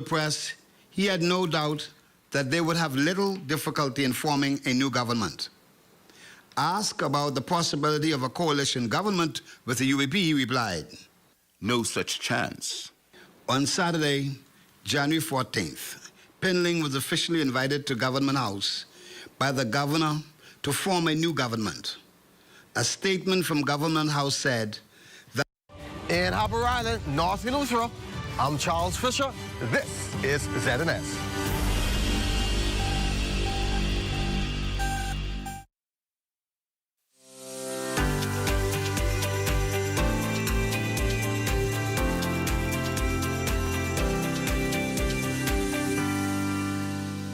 press, he had no doubt that they would have little difficulty in forming a new government. Asked about the possibility of a coalition government with the UAP, he replied, "No such chance." On Saturday, January 14th, Pinling was officially invited to Government House by the governor to form a new government. A statement from Government House said that in Harbour Island, North Venezuela, I'm Charles Fisher. This is ZNS.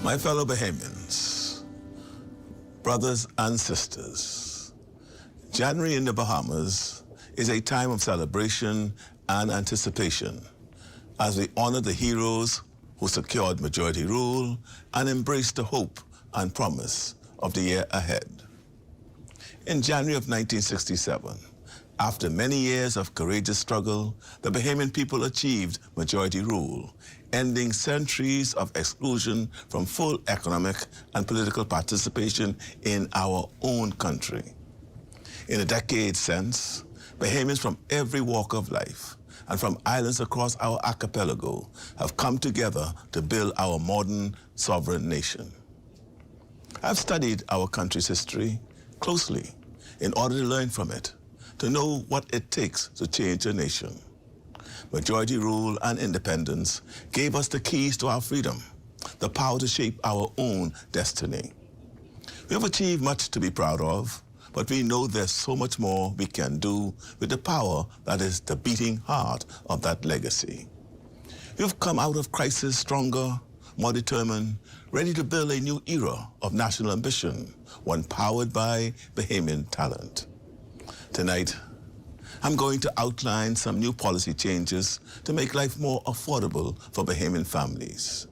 My fellow Bahamians, brothers and sisters, January in the Bahamas is a time of celebration and anticipation as we honor the heroes who secured majority rule and embraced the hope and promise of the year ahead. In January of 1967, after many years of courageous struggle, the Bahamian people achieved majority rule, ending centuries of exclusion from full economic and political participation in our own country. In the decades since, Bahamians from every walk of life and from islands across our archipelago have come together to build our modern sovereign nation. I've studied our country's history closely in order to learn from it, to know what it takes to change a nation. Majority rule and independence gave us the keys to our freedom, the power to shape our own destiny. We have achieved much to be proud of, but we know there's so much more we can do with the power that is the beating heart of that legacy. We've come out of crisis stronger, more determined, ready to build a new era of national ambition, one powered by Bahamian talent. Tonight, I'm going to outline some new policy changes to make life more affordable for Bahamian families.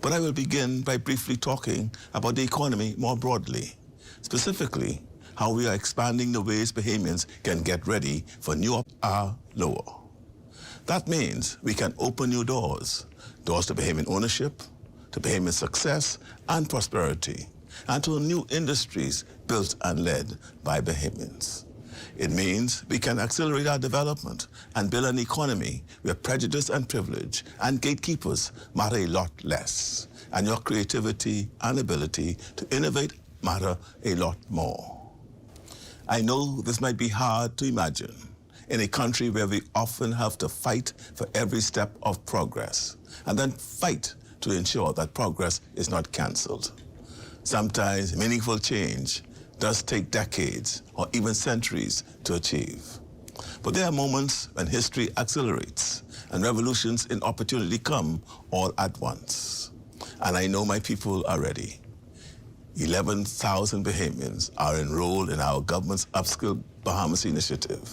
But I will begin by briefly talking about the economy more broadly, specifically how we are expanding the ways Bahamians can get ready for new are lower. That means we can open new doors to Bahamian ownership, to Bahamian success and prosperity, and to new industries built and led by Bahamians. It means we can accelerate our development and build an economy where prejudice and privilege and gatekeepers matter a lot less, and your creativity and ability to innovate matter a lot more. I know this might be hard to imagine in a country where we often have to fight for every step of progress, and then fight to ensure that progress is not cancelled. Sometimes meaningful change does take decades or even centuries to achieve. But there are moments when history accelerates and revolutions in opportunity come all at once. And I know my people are ready. 11,000 Bahamians are enrolled in our government's Upskill Bahamas initiative.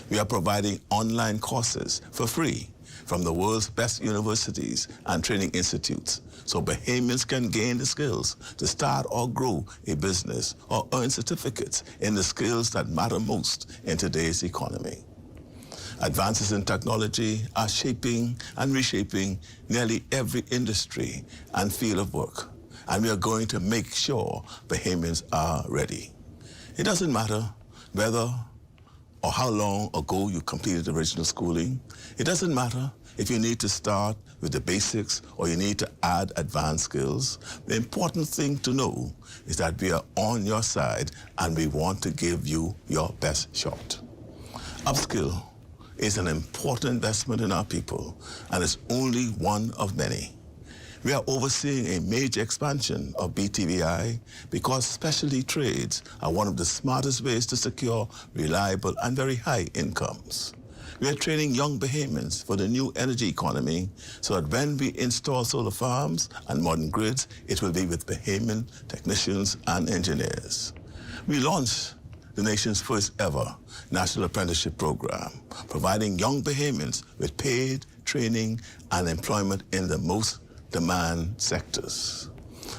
We are providing online courses for free from the world's best universities and training institutes, so Bahamians can gain the skills to start or grow a business or earn certificates in the skills that matter most in today's economy. Advances in technology are shaping and reshaping nearly every industry and field of work, and we are going to make sure Bahamians are ready. It doesn't matter whether or how long ago you completed original schooling. It doesn't matter if you need to start with the basics or you need to add advanced skills. The important thing to know is that we are on your side and we want to give you your best shot. Upskill is an important investment in our people, and it's only one of many. We are overseeing a major expansion of BTVI because specialty trades are one of the smartest ways to secure reliable and very high incomes. We are training young Bahamians for the new energy economy so that when we install solar farms and modern grids, it will be with Bahamian technicians and engineers. We launched the nation's first ever national apprenticeship program, providing young Bahamians with paid training and employment in the most demand sectors.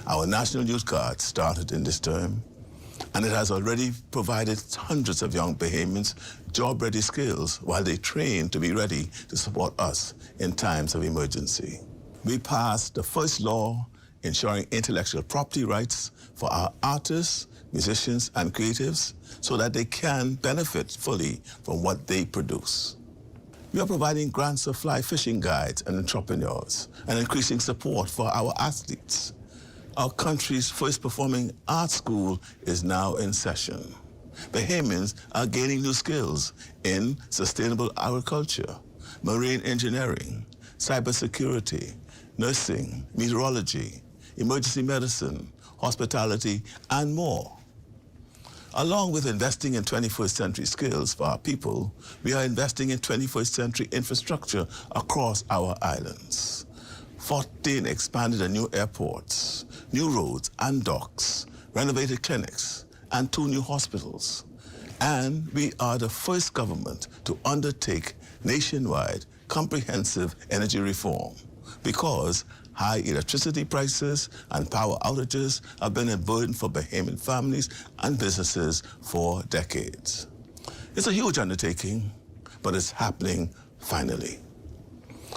Our National Youth Card started in this term, and it has already provided hundreds of young Bahamians job-ready skills while they train to be ready to support us in times of emergency. We passed the first law ensuring intellectual property rights for our artists, musicians, and creatives so that they can benefit fully from what they produce. We are providing grants of fly fishing guides and entrepreneurs and increasing support for our athletes. Our country's first performing arts school is now in session. Bahamians are gaining new skills in sustainable agriculture, marine engineering, cybersecurity, nursing, meteorology, emergency medicine, hospitality, and more. Along with investing in 21st century skills for our people, we are investing in 21st century infrastructure across our islands. 14 expanded and new airports, new roads and docks, renovated clinics, and 2 new hospitals. And we are the first government to undertake nationwide comprehensive energy reform because high electricity prices and power outages have been a burden for Bahamian families and businesses for decades. It's a huge undertaking, but it's happening finally.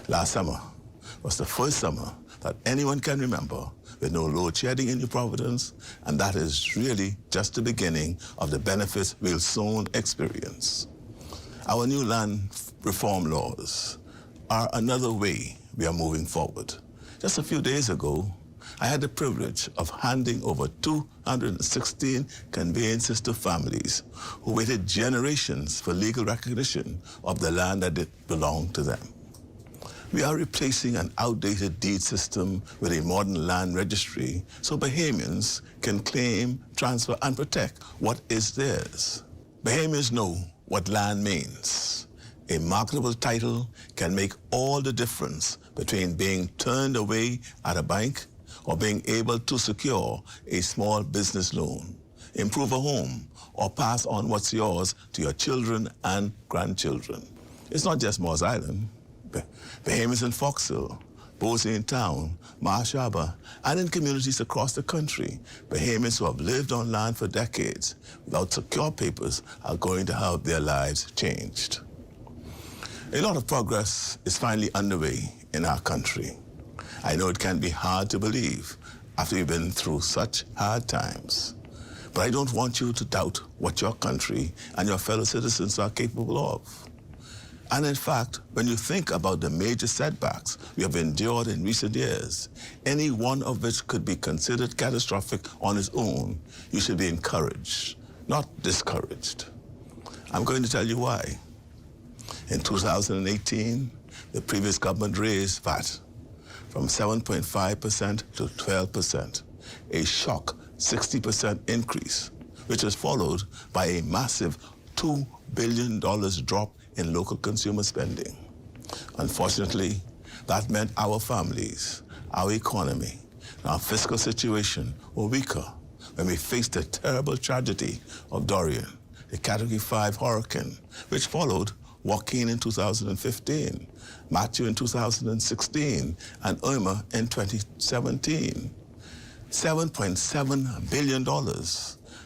Last summer was the first summer that anyone can remember with no load shedding in New Providence, and that is really just the beginning of the benefits we'll soon experience. Our new land reform laws are another way we are moving forward. Just a few days ago, I had the privilege of handing over 216 conveyances to families who waited generations for legal recognition of the land that belonged to them. We are replacing an outdated deed system with a modern land registry so Bahamians can claim, transfer, and protect what is theirs. Bahamians know what land means. A marketable title can make all the difference between being turned away at a bank or being able to secure a small business loan, improve a home, or pass on what's yours to your children and grandchildren. It's not just Moores Island. Bahamians in Foxhill, Boise in Town, Marsh Harbor, and in communities across the country, Bahamians who have lived on land for decades without secure papers are going to have their lives changed. A lot of progress is finally underway in our country. I know it can be hard to believe after you've been through such hard times, but I don't want you to doubt what your country and your fellow citizens are capable of. And in fact, when you think about the major setbacks we have endured in recent years, any one of which could be considered catastrophic on its own, you should be encouraged, not discouraged. I'm going to tell you why. In 2018, the previous government raised VAT from 7.5% to 12%, a shock 60% increase, which was followed by a massive $2 billion drop in local consumer spending. Unfortunately, that meant our families, our economy, and our fiscal situation were weaker when we faced the terrible tragedy of Dorian, the Category 5 hurricane, which followed Joaquin in 2015, Matthew in 2016, and Irma in 2017. $7.7 billion.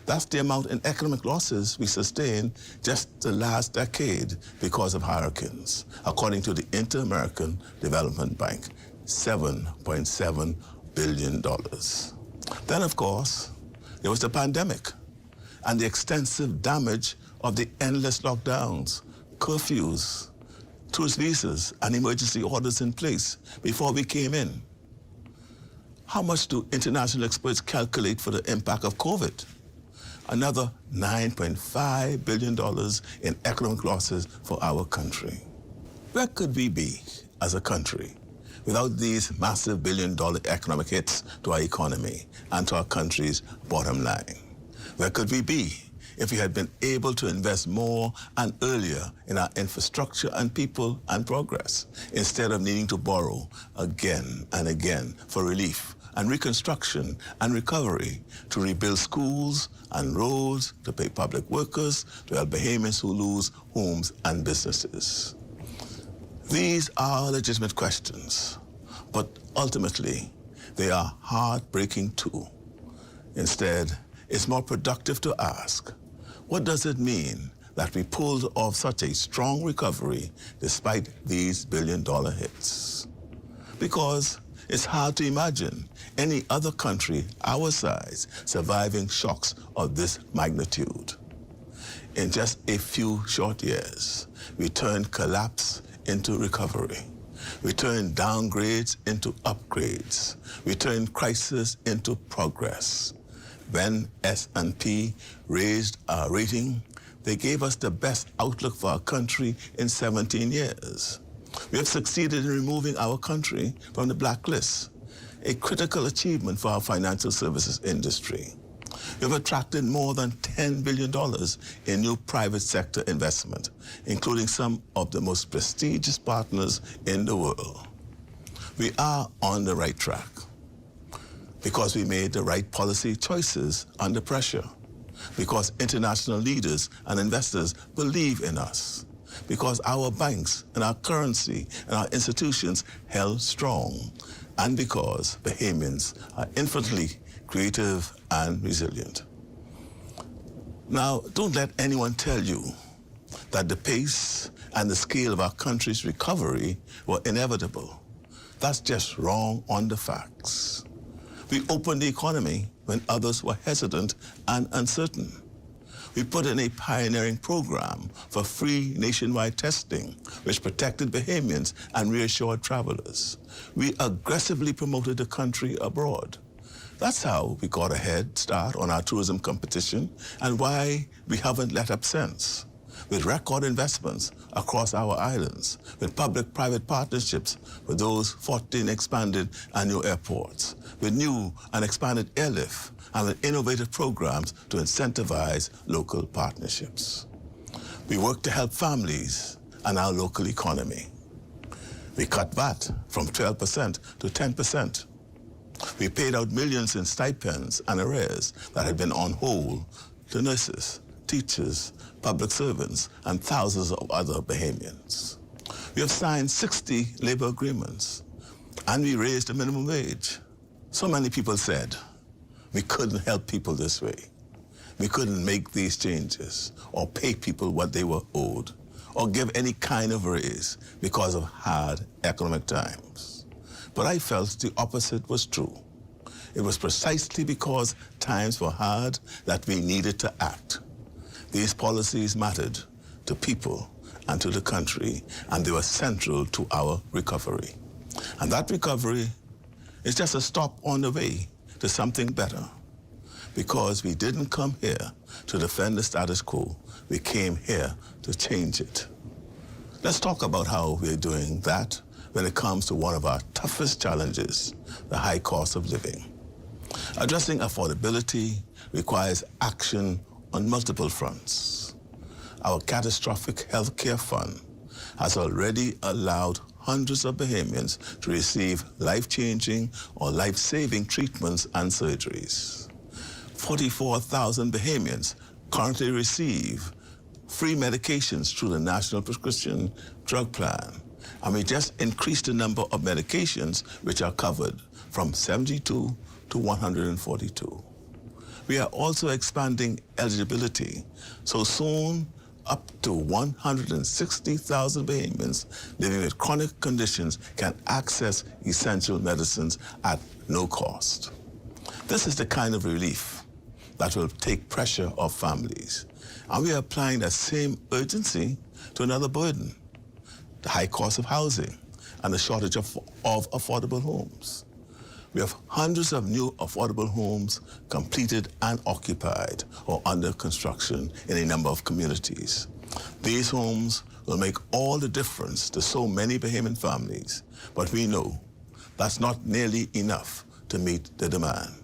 That's the amount in economic losses we sustained just the last decade because of hurricanes, according to the Inter-American Development Bank, $7.7 billion. Then, of course, there was the pandemic and the extensive damage of the endless lockdowns, curfews, tourist visas, and emergency orders in place before we came in. How much do international experts calculate for the impact of COVID? Another $9.5 billion in economic losses for our country. Where could we be as a country without these massive billion-dollar economic hits to our economy and to our country's bottom line? Where could we be if we had been able to invest more and earlier in our infrastructure and people and progress, instead of needing to borrow again and again for relief and reconstruction and recovery, to rebuild schools and roads, to pay public workers, to help Bahamians who lose homes and businesses? These are legitimate questions, but ultimately, they are heartbreaking too. Instead, it's more productive to ask, what does it mean that we pulled off such a strong recovery despite these billion-dollar hits? Because It's hard to imagine any other country our size surviving shocks of this magnitude. In just a few short years, we turned collapse into recovery. We turned downgrades into upgrades. We turned crisis into progress. When S&P raised our rating, they gave us the best outlook for our country in 17 years. We have succeeded in removing our country from the blacklist, a critical achievement for our financial services industry. We have attracted more than $10 billion in new private sector investment, including some of the most prestigious partners in the world. We are on the right track because we made the right policy choices under pressure, because international leaders and investors believe in us, because our banks and our currency and our institutions held strong, and because Bahamians are infinitely creative and resilient. Now, don't let anyone tell you that the pace and the scale of our country's recovery were inevitable. That's just wrong on the facts. We opened the economy when others were hesitant and uncertain. We put in a pioneering program for free nationwide testing, which protected Bahamians and reassured travelers. We aggressively promoted the country abroad. That's how we got a head start on our tourism competition and why we haven't let up since. With record investments across our islands, with public-private partnerships with those 14 expanded and new airports, with new and expanded airlift, and with innovative programs to incentivize local partnerships. We work to help families and our local economy. We cut VAT from 12% to 10%. We paid out millions in stipends and arrears that had been on hold to nurses, teachers, public servants, and thousands of other Bahamians. We have signed 60 labor agreements, and we raised the minimum wage. So many people said we couldn't help people this way. We couldn't make these changes or pay people what they were owed or give any kind of raise because of hard economic times. But I felt the opposite was true. It was precisely because times were hard that we needed to act. These policies mattered to people and to the country, and they were central to our recovery. And that recovery is just a stop on the way to something better. Because we didn't come here to defend the status quo, we came here to change it. Let's talk about how we're doing that when it comes to one of our toughest challenges, the high cost of living. Addressing affordability requires action on multiple fronts. Our catastrophic health care fund has already allowed hundreds of Bahamians to receive life-changing or life-saving treatments and surgeries. 44,000 Bahamians currently receive free medications through the National Prescription Drug Plan, and we just increased the number of medications which are covered from 72 to 142. We are also expanding eligibility, so soon up to 160,000 Bahamians living with chronic conditions can access essential medicines at no cost. This is the kind of relief that will take pressure off families. And we are applying that same urgency to another burden, the high cost of housing and the shortage of affordable homes. We have hundreds of new affordable homes completed and occupied or under construction in a number of communities. These homes will make all the difference to so many Bahamian families, but we know that's not nearly enough to meet the demand.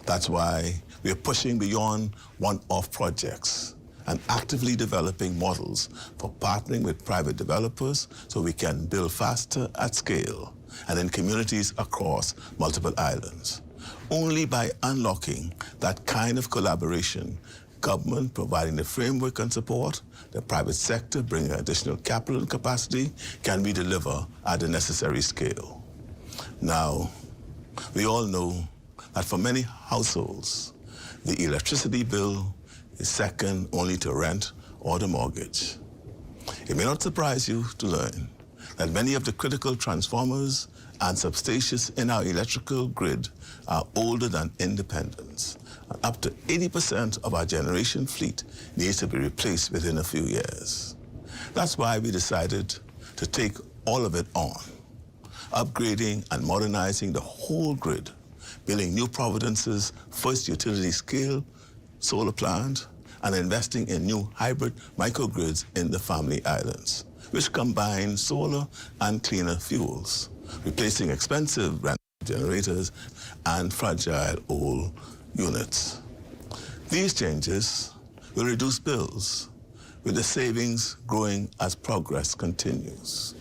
That's why we are pushing beyond one-off projects and actively developing models for partnering with private developers so we can build faster at scale and in communities across multiple islands. Only by unlocking that kind of collaboration, government providing the framework and support, the private sector bringing additional capital and capacity, can we deliver at the necessary scale. Now, we all know that for many households, the electricity bill is second only to rent or the mortgage. It may not surprise you to learn that many of the critical transformers and substations in our electrical grid are older than independence. And up to 80% of our generation fleet needs to be replaced within a few years. That's why we decided to take all of it on, upgrading and modernizing the whole grid, building New Providence's first utility-scale solar plant, and investing in new hybrid microgrids in the Family Islands, which combine solar and cleaner fuels, replacing expensive generators and fragile old units. These changes will reduce bills, with the savings growing as progress continues.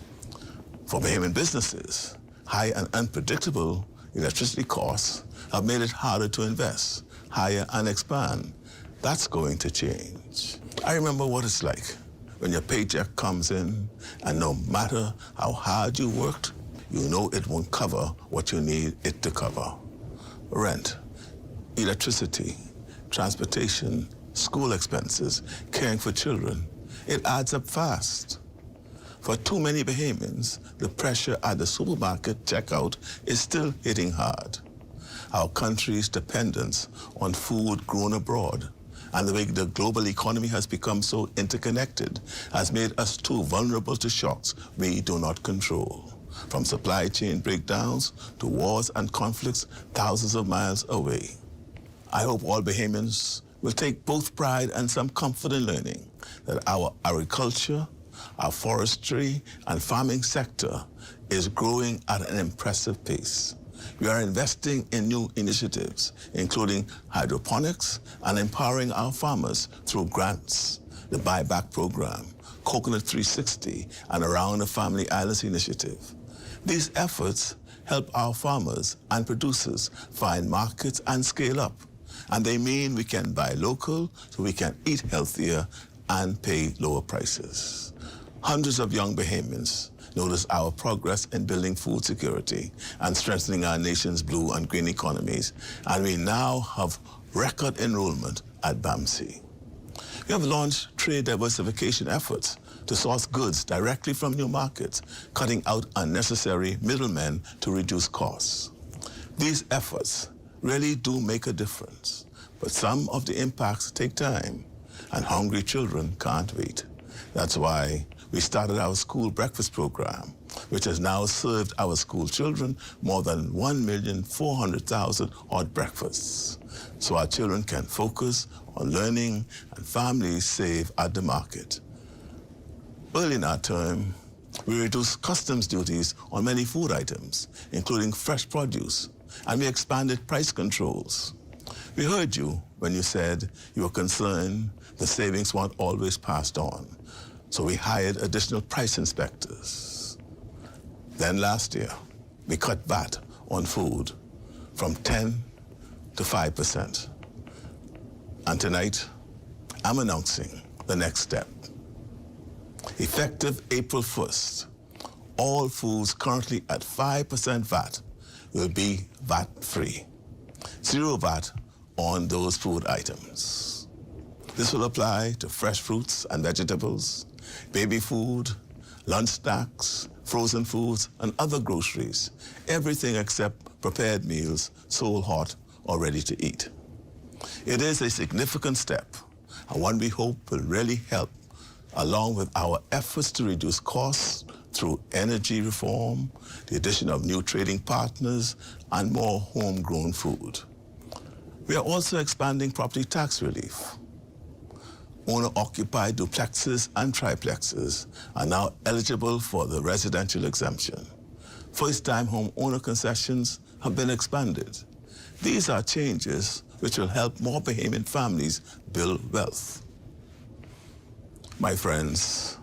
For Bahamian businesses, high and unpredictable electricity costs have made it harder to invest, hire, and expand. That's going to change. I remember what it's like when your paycheck comes in, and no matter how hard you worked, you know it won't cover what you need it to cover. Rent, electricity, transportation, school expenses, caring for children. It adds up fast. For too many Bahamians, the pressure at the supermarket checkout is still hitting hard. Our country's dependence on food grown abroad and the way the global economy has become so interconnected has made us too vulnerable to shocks we do not control, from supply chain breakdowns to wars and conflicts thousands of miles away. I hope all Bahamians will take both pride and some comfort in learning that our agriculture, our forestry and farming sector is growing at an impressive pace. We are investing in new initiatives, including hydroponics and empowering our farmers through grants, the buyback program, Coconut 360, and Around the Family Islands initiative. These efforts help our farmers and producers find markets and scale up. And they mean we can buy local so we can eat healthier and pay lower prices. Hundreds of young Bahamians notice our progress in building food security and strengthening our nation's blue and green economies, and we now have record enrollment at BAMC. We have launched trade diversification efforts to source goods directly from new markets, cutting out unnecessary middlemen to reduce costs. These efforts really do make a difference, but some of the impacts take time, and hungry children can't wait. That's why we started our school breakfast program, which has now served our school children more than 1,400,000 hot breakfasts, so our children can focus on learning and families save at the market. Early in our term, we reduced customs duties on many food items, including fresh produce, and we expanded price controls. We heard you when you said you were concerned the savings weren't always passed on, so we hired additional price inspectors. Then last year, we cut VAT on food from 10 to 5%. And tonight, I'm announcing the next step. Effective April 1st, all foods currently at 5% VAT will be VAT-free. Zero VAT on those food items. This will apply to fresh fruits and vegetables, baby food, lunch snacks, frozen foods, and other groceries, everything except prepared meals sold hot or ready to eat. It is a significant step, and one we hope will really help, along with our efforts to reduce costs through energy reform, the addition of new trading partners, and more homegrown food. We are also expanding property tax relief. Owner-occupied duplexes and triplexes are now eligible for the residential exemption. First-time home owner concessions have been expanded. These are changes which will help more Bahamian families build wealth. My friends,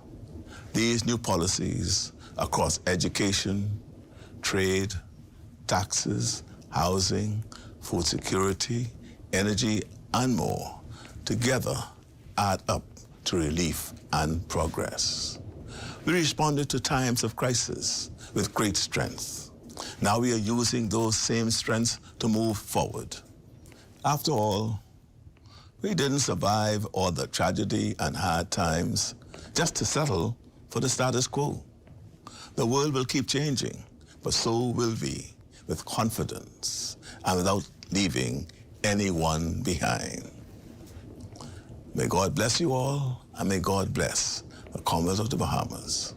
these new policies across education, trade, taxes, housing, food security, energy, and more together add up to relief and progress. We responded to times of crisis with great strength. Now we are using those same strengths to move forward. After all, we didn't survive all the tragedy and hard times just to settle for the status quo. The world will keep changing, but so will we, with confidence and without leaving anyone behind. May God bless you all, and may God bless the Commonwealth of the Bahamas.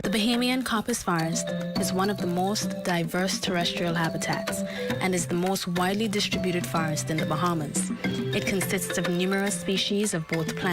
The Bahamian coppice forest is one of the most diverse terrestrial habitats and is the most widely distributed forest in the Bahamas. It consists of numerous species of both plants